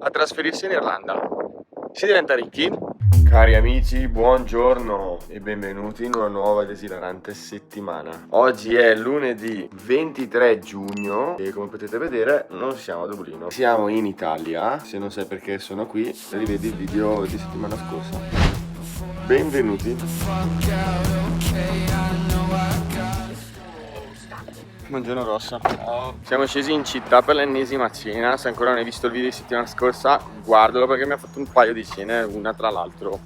a trasferirsi in Irlanda. Si diventa ricchi? Cari amici, buongiorno e benvenuti in una nuova ed esilarante settimana. Oggi è lunedì 23 giugno e come potete vedere non siamo a Dublino. Siamo in Italia, se non sai perché sono qui, rivedi il video di settimana scorsa. Benvenuti. Buongiorno Rossa. Siamo scesi in città per l'ennesima cena. Se ancora non hai visto il video di settimana scorsa, guardalo perché mi ha fatto un paio di cene, una tra l'altro.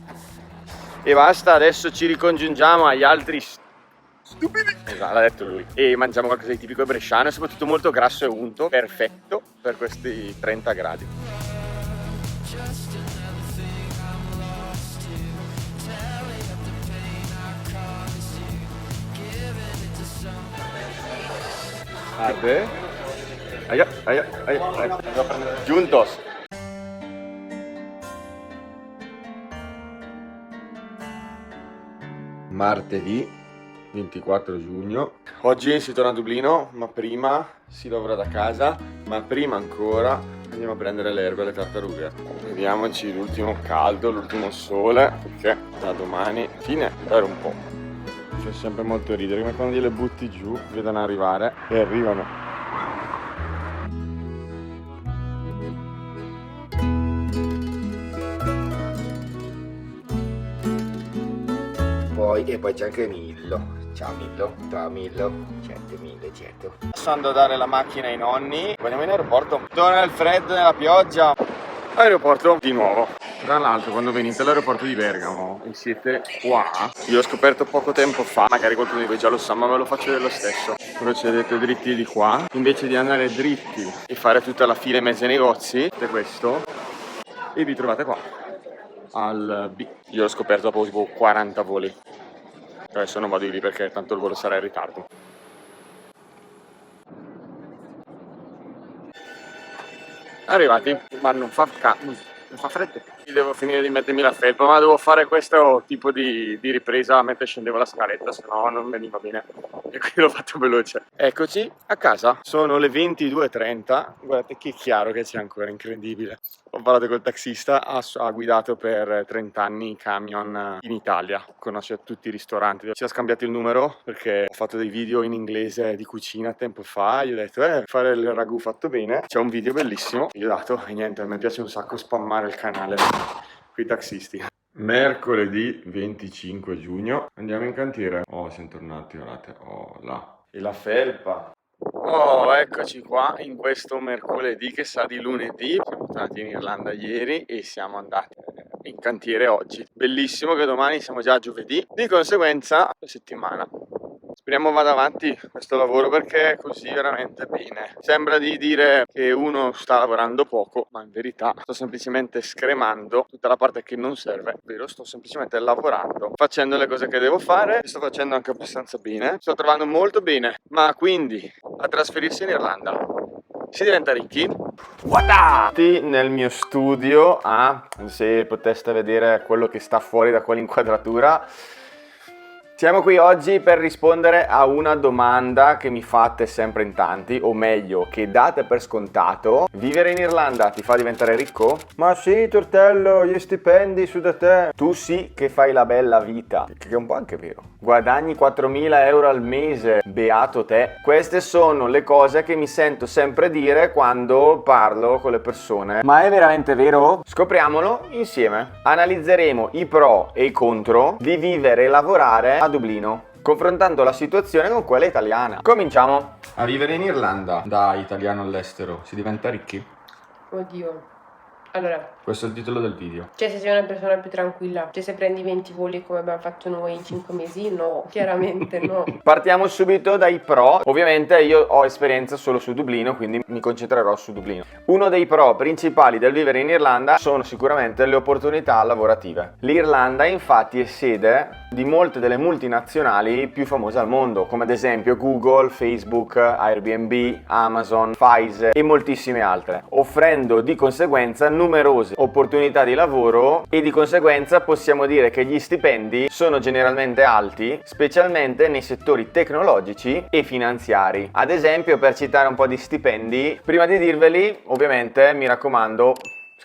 E basta, adesso ci ricongiungiamo agli altri stupidi. Esatto, l'ha detto lui. E mangiamo qualcosa di tipico bresciano e soprattutto molto grasso e unto, perfetto per questi 30 gradi. Arde. Aia. Juntos. Martedì 24 giugno. Oggi si torna a Dublino, ma prima si lavora da casa, ma prima ancora andiamo a prendere le erbe alle tartarughe. Vediamoci l'ultimo caldo, l'ultimo sole, perché da domani fine per un po'. C'è sempre molto ridere, come quando gliele butti giù, vedono arrivare e arrivano. Poi c'è anche Millo. Ciao Millo. Ciao Millo. Certo. Passando a dare la macchina ai nonni, andiamo in aeroporto. Torna il freddo nella pioggia. Aeroporto di nuovo. Tra l'altro quando venite all'aeroporto di Bergamo e siete qua, io ho scoperto poco tempo fa, magari qualcuno di voi già lo sa, ma ve lo faccio dello stesso. Procedete dritti di qua, invece di andare dritti e fare tutta la fila in mezzo ai negozi, fate questo e vi trovate qua, al B. Io l'ho scoperto dopo tipo 40 voli. Adesso non vado di lì perché tanto il volo sarà in ritardo. Arrivati, ma non fa freddo. Devo finire di mettermi la felpa, ma devo fare questo tipo di ripresa mentre scendevo la scaletta, se no non veniva bene. E quindi l'ho fatto veloce. Eccoci a casa, sono le 22:30. Guardate che chiaro che c'è ancora, incredibile. Ho parlato col taxista, ha guidato per 30 anni i camion in Italia, conosce tutti i ristoranti. Ci ha scambiato il numero perché ho fatto dei video in inglese di cucina tempo fa, gli ho detto fare il ragù fatto bene, c'è un video bellissimo, gli ho dato e niente, a me piace un sacco spammare il canale con i taxisti. Mercoledì 25 giugno, andiamo in cantiere. Oh, siamo tornati, guardate, oh là. E la felpa. Oh, eccoci qua in questo mercoledì che sa di lunedì. Siamo tornati in Irlanda ieri e siamo andati in cantiere oggi. Bellissimo che domani siamo già a giovedì, di conseguenza la settimana. Speriamo vada avanti questo lavoro perché è così veramente bene. Sembra di dire che uno sta lavorando poco, ma in verità sto semplicemente scremando tutta la parte che non serve, ovvero sto semplicemente lavorando, facendo le cose che devo fare, sto facendo anche abbastanza bene, sto trovando molto bene, ma quindi a trasferirsi in Irlanda si diventa ricchi? Nel mio studio, se poteste vedere quello che sta fuori da quell'inquadratura. Siamo qui oggi per rispondere a una domanda che mi fate sempre in tanti, o meglio, che date per scontato. Vivere in Irlanda ti fa diventare ricco? Ma sì, tortello, gli stipendi su da te. Tu sì che fai la bella vita, che è un po' anche vero. Guadagni 4.000 euro al mese, beato te. Queste sono le cose che mi sento sempre dire quando parlo con le persone. Ma è veramente vero? Scopriamolo insieme. Analizzeremo i pro e i contro di vivere e lavorare a Dublino, confrontando la situazione con quella italiana. Cominciamo. A vivere in Irlanda da italiano all'estero si diventa ricchi? Oddio. Allora, Questo è il titolo del video. cioè se sei una persona più tranquilla, cioè se prendi 20 voli come abbiamo fatto noi in 5 mesi, no, chiaramente no. Partiamo subito dai pro. Ovviamente io ho esperienza solo su Dublino, quindi mi concentrerò su Dublino. Uno dei pro principali del vivere in Irlanda sono sicuramente le opportunità lavorative. L'Irlanda infatti è sede di molte delle multinazionali più famose al mondo, come ad esempio Google, Facebook, Airbnb, Amazon, Pfizer e moltissime altre, offrendo di conseguenza numerose opportunità di lavoro e di conseguenza possiamo dire che gli stipendi sono generalmente alti, specialmente nei settori tecnologici e finanziari. Ad esempio, per citare un po' di stipendi, prima di dirveli, ovviamente mi raccomando,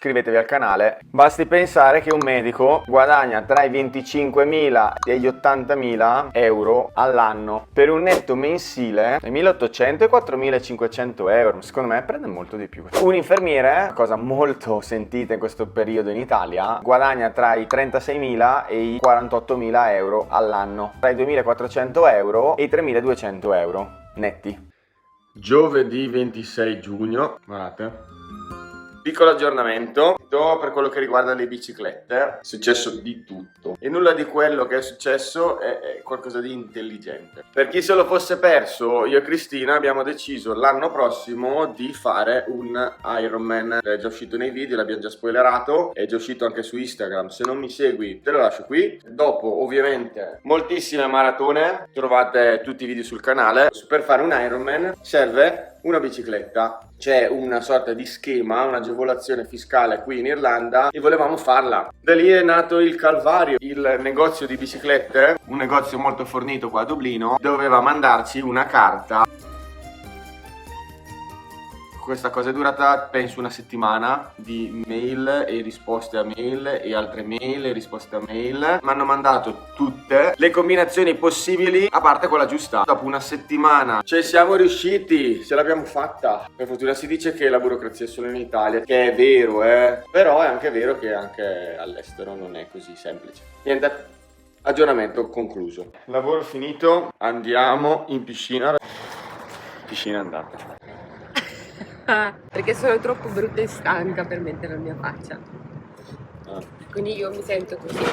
iscrivetevi al canale. Basti pensare che un medico guadagna tra i 25.000 e gli 80.000 euro all'anno per un netto mensile di 1.800 e 4.500 euro. Secondo me prende molto di più. Un infermiere, cosa molto sentita in questo periodo in Italia, guadagna tra i 36.000 e i 48.000 euro all'anno, tra i 2.400 euro e i 3.200 euro netti. Giovedì 26 giugno, guardate. Piccolo aggiornamento per quello che riguarda le biciclette. È successo di tutto e nulla di quello che è successo è qualcosa di intelligente. Per chi se lo fosse perso, io e Cristina abbiamo deciso l'anno prossimo di fare un Ironman. È già uscito nei video, l'abbiamo già spoilerato, è già uscito anche su Instagram. Se non mi segui te lo lascio qui. Dopo ovviamente moltissime maratone, trovate tutti i video sul canale. Per fare un Ironman serve una bicicletta. C'è una sorta di schema, un'agevolazione fiscale qui in Irlanda e volevamo farla. Da lì è nato il calvario. Il negozio di biciclette, un negozio molto fornito qua a Dublino, doveva mandarci una carta. Questa cosa è durata penso una settimana di mail e risposte a mail e altre mail e risposte a mail. Mi hanno mandato tutte le combinazioni possibili a parte quella giusta. Dopo una settimana ci siamo riusciti, ce l'abbiamo fatta. Per fortuna si dice che la burocrazia è solo in Italia, che è vero però è anche vero che anche all'estero non è così semplice. Niente, aggiornamento concluso. Lavoro finito, andiamo in piscina. Piscina andata. Perché sono troppo brutta e stanca per mettere la mia faccia. Quindi io mi sento così.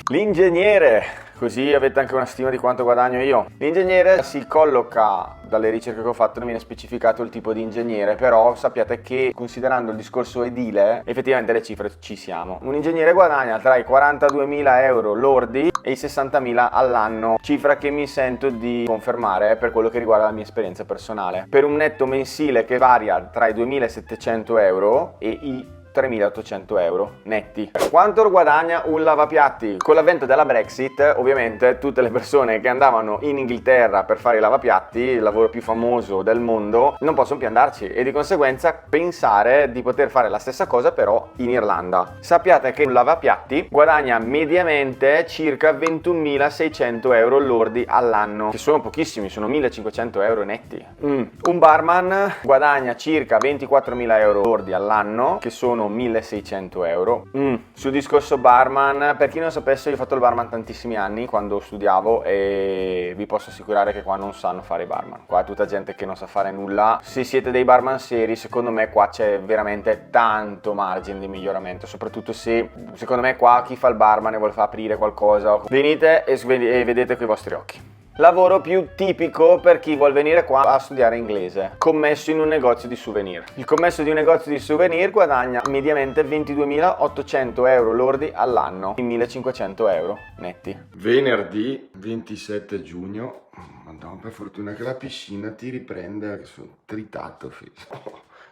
L'ingegnere, così avete anche una stima di quanto guadagno io. L'ingegnere si colloca, dalle ricerche che ho fatto non viene specificato il tipo di ingegnere, però sappiate che considerando il discorso edile, effettivamente le cifre ci siamo. Un ingegnere guadagna tra i 42.000 euro lordi e i 60.000 all'anno, cifra che mi sento di confermare per quello che riguarda la mia esperienza personale. Per un netto mensile che varia tra i 2.700 euro e i 3.800 euro netti. Quanto guadagna un lavapiatti? Con l'avvento della Brexit, ovviamente tutte le persone che andavano in Inghilterra per fare i lavapiatti, il lavoro più famoso del mondo, non possono più andarci e di conseguenza pensare di poter fare la stessa cosa però in Irlanda. Sappiate che un lavapiatti guadagna mediamente circa 21.600 euro lordi all'anno, che sono pochissimi, sono 1.500 euro netti. Un barman guadagna circa 24.000 euro lordi all'anno, che sono 1.600 euro. Sul discorso barman, per chi non sapesse, io ho fatto il barman tantissimi anni quando studiavo e vi posso assicurare che qua non sanno fare i barman. Qua è tutta gente che non sa fare nulla. Se siete dei barman seri, secondo me qua c'è veramente tanto margine di miglioramento, soprattutto se, secondo me, qua chi fa il barman e vuole far aprire qualcosa, venite e vedete coi vostri occhi. Lavoro più tipico per chi vuol venire qua a studiare inglese. Commesso in un negozio di souvenir. Il commesso di un negozio di souvenir guadagna mediamente 22.800 euro lordi all'anno, in 1.500 euro netti. Venerdì 27 giugno. Madonna, per fortuna che la piscina ti riprende, che sono tritato, figlio.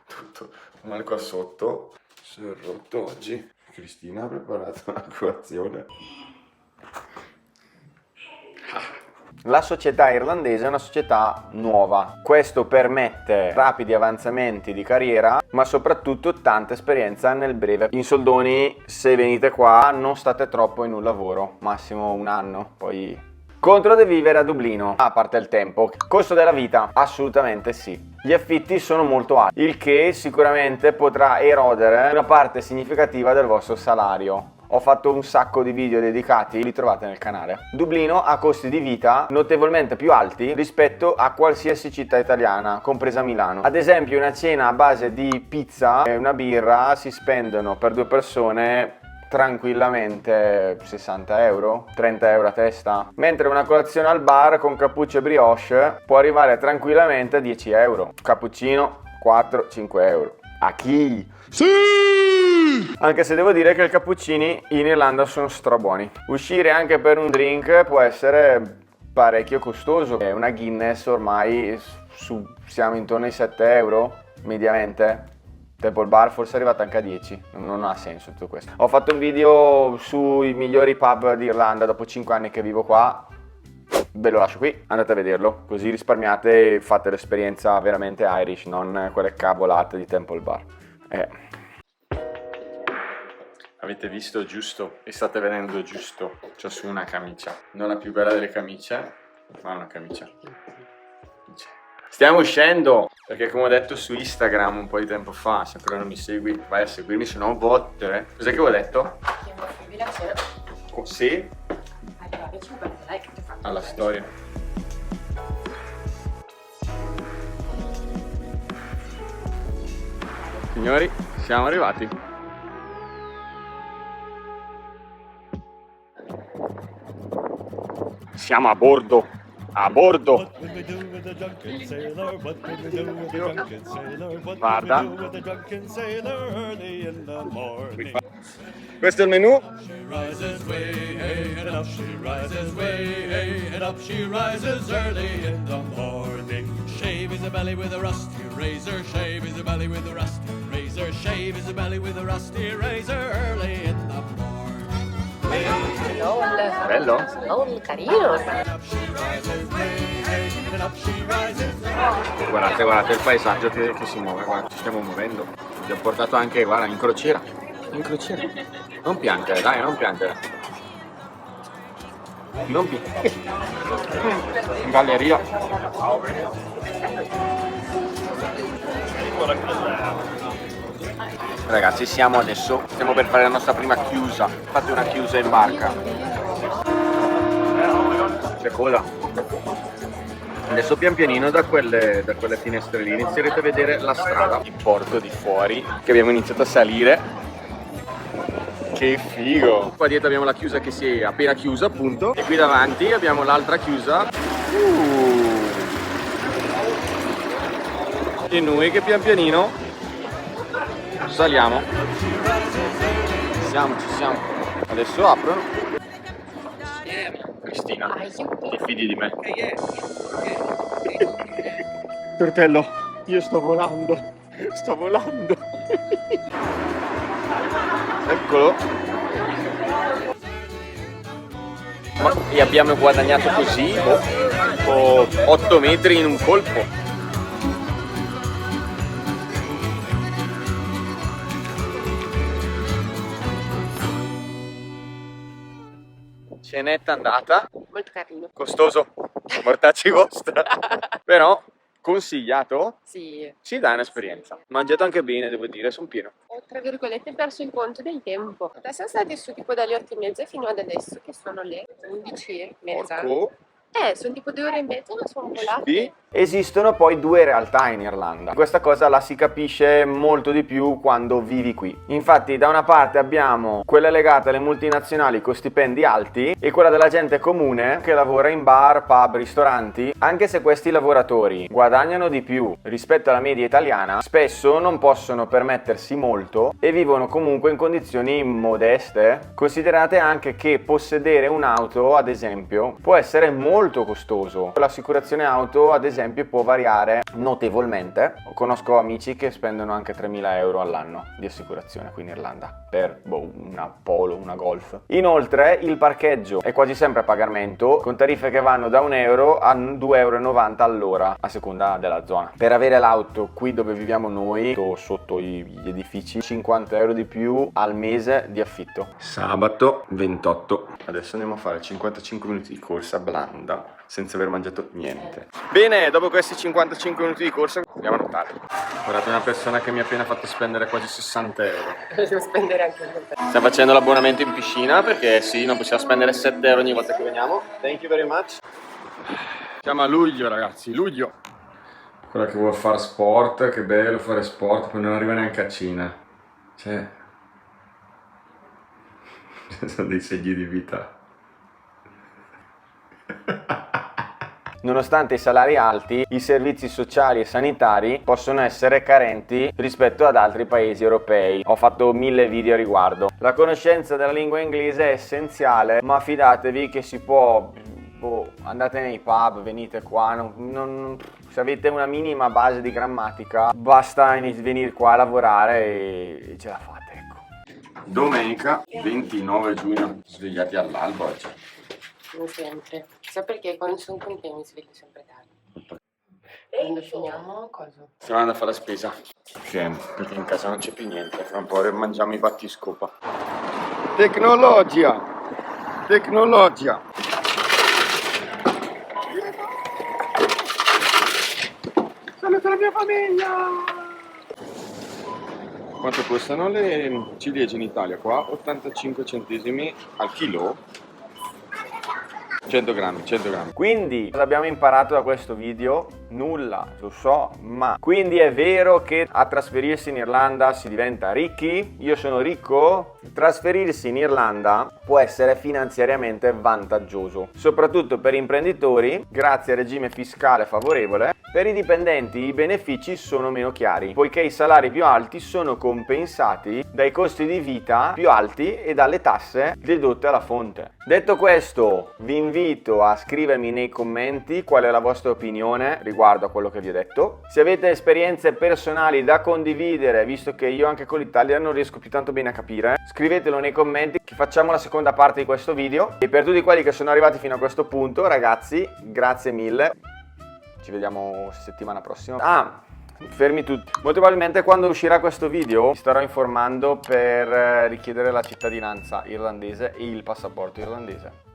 Tutto male qua sotto. Si è rotto oggi. Cristina ha preparato una colazione. La società irlandese è una società nuova. Questo permette rapidi avanzamenti di carriera, ma soprattutto tanta esperienza nel breve. In soldoni, se venite qua, non state troppo in un lavoro, massimo un anno, poi... Contro di vivere a Dublino, a parte il tempo. Costo della vita? Assolutamente sì. Gli affitti sono molto alti, il che sicuramente potrà erodere una parte significativa del vostro salario. Ho fatto un sacco di video dedicati, li trovate nel canale. Dublino ha costi di vita notevolmente più alti rispetto a qualsiasi città italiana, compresa Milano. Ad esempio una cena a base di pizza e una birra si spendono per due persone tranquillamente 60 euro, 30 euro a testa, mentre una colazione al bar con cappuccio e brioche può arrivare tranquillamente a 10 euro. Cappuccino 4-5 euro. A chi? Sì! Anche se devo dire che i cappuccini in Irlanda sono strabuoni. Uscire anche per un drink può essere parecchio costoso. Una Guinness ormai siamo intorno ai 7 euro mediamente. Temple Bar forse è arrivata anche a 10, non ha senso tutto questo. Ho fatto un video sui migliori pub d'Irlanda dopo 5 anni che vivo qua. Ve lo lascio qui, andate a vederlo, così risparmiate e fate l'esperienza veramente Irish, non quelle cavolate di Temple Bar. Avete visto giusto e state vedendo giusto. C'ho su una camicia. Non la più bella delle camicie, ma una camicia. Stiamo uscendo perché, come ho detto su Instagram un po' di tempo fa, se ancora non mi segui vai a seguirmi, se no botte. Cos'è che ho detto? Sì? Alla storia. Signori, siamo arrivati. Siamo a bordo. A bordo. Guarda. Questo è il menù. Shave his belly with a rusty razor. Shave his belly with a rusty razor. Shave his belly with a rusty razor early in the morning. Bello? Oh, carino. Guardate, guardate il paesaggio che si muove, guarda, ci stiamo muovendo. Vi ho portato anche, guarda, in crociera. In crociera. Non piangere, dai, non piangere. Non piangere. In galleria. Ragazzi, stiamo per fare la nostra prima chiusa. Fate una chiusa in barca. Che cosa? Adesso pian pianino da quelle finestre lì inizierete a vedere la strada, il porto di fuori, che abbiamo iniziato a salire. Che figo! Qua dietro abbiamo la chiusa che si è appena chiusa, appunto, e qui davanti abbiamo l'altra chiusa. E noi che pian pianino saliamo. Ci siamo. Adesso aprono. Cristina, ti fidi di me? Tortello, io sto volando. Eccolo. E abbiamo guadagnato così 8 metri in un colpo. Cenetta andata. Molto carino. Costoso. Mortacci vostra. Però consigliato. Sì. Ci dà un'esperienza. Mangiato anche bene, devo dire, sono pieno. Ho tra virgolette perso il conto del tempo. Siamo stati su tipo dalle 8:30 fino ad adesso che sono le 11:30. Porco. Sono tipo 2 ore e mezza, ma sono volate. Sì. Esistono poi due realtà in Irlanda. Questa cosa la si capisce molto di più quando vivi qui. Infatti, da una parte abbiamo quella legata alle multinazionali con stipendi alti e quella della gente comune che lavora in bar, pub, ristoranti. Anche se questi lavoratori guadagnano di più rispetto alla media italiana, spesso non possono permettersi molto e vivono comunque in condizioni modeste. Considerate anche che possedere un'auto, ad esempio, può essere molto costoso. L'assicurazione auto, ad esempio, può variare notevolmente. Conosco amici che spendono anche 3.000 euro all'anno di assicurazione qui in Irlanda per una Polo, una Golf. Inoltre il parcheggio è quasi sempre a pagamento, con tariffe che vanno da 1 euro a 2,90 euro all'ora a seconda della zona. Per avere l'auto qui dove viviamo noi, sotto gli edifici, 50 euro di più al mese di affitto. Sabato 28. Adesso andiamo a fare 55 minuti di corsa blanda senza aver mangiato niente. Bene, dopo questi 55 minuti di corsa andiamo a nuotare. Guardate, una persona che mi ha appena fatto spendere quasi 60 euro. Devo spendere anche il tempo. Stiamo facendo l'abbonamento in piscina perché sì, non possiamo spendere 7 euro ogni volta che veniamo. Thank you very much. Siamo a luglio, ragazzi, luglio. Quella che vuole fare sport, che bello fare sport, poi non arriva neanche a Cina. Cioè, sono dei segni di vita. Nonostante i salari alti, i servizi sociali e sanitari possono essere carenti rispetto ad altri paesi europei. Ho fatto 1000 video a riguardo. La conoscenza della lingua inglese è essenziale, ma fidatevi che si può... andate nei pub, venite qua, se avete una minima base di grammatica, basta venire qua a lavorare e ce la fate, ecco. Domenica 29 giugno, svegliati all'alba oggi. Come sempre. Chissà perché quando sono con te mi sveglio sempre tardi. Quando finiamo, cosa? Stiamo andando a fare la spesa. Perché in casa non c'è più niente, fra un po' mangiamo i battiscopa. Tecnologia. Tecnologia. Saluto la mia famiglia. Quanto costano le ciliegie in Italia? Qua 85 centesimi al chilo. 100 grammi, 100 grammi. Quindi cosa abbiamo imparato da questo video? Nulla, lo so, ma quindi è vero che a trasferirsi in Irlanda si diventa ricchi? Io sono ricco? Trasferirsi in Irlanda può essere finanziariamente vantaggioso, soprattutto per imprenditori, grazie al regime fiscale favorevole. Per i dipendenti i benefici sono meno chiari, poiché i salari più alti sono compensati dai costi di vita più alti e dalle tasse dedotte alla fonte. Detto questo, vi invito a scrivermi nei commenti qual è la vostra opinione riguardo a quello che vi ho detto. Se avete esperienze personali da condividere, visto che io anche con l'Italia non riesco più tanto bene a capire, scrivetelo nei commenti che facciamo la seconda parte di questo video. E per tutti quelli che sono arrivati fino a questo punto, ragazzi, grazie mille. Ci vediamo settimana prossima. Fermi tutti. Molto probabilmente quando uscirà questo video vi starò informando per richiedere la cittadinanza irlandese e il passaporto irlandese.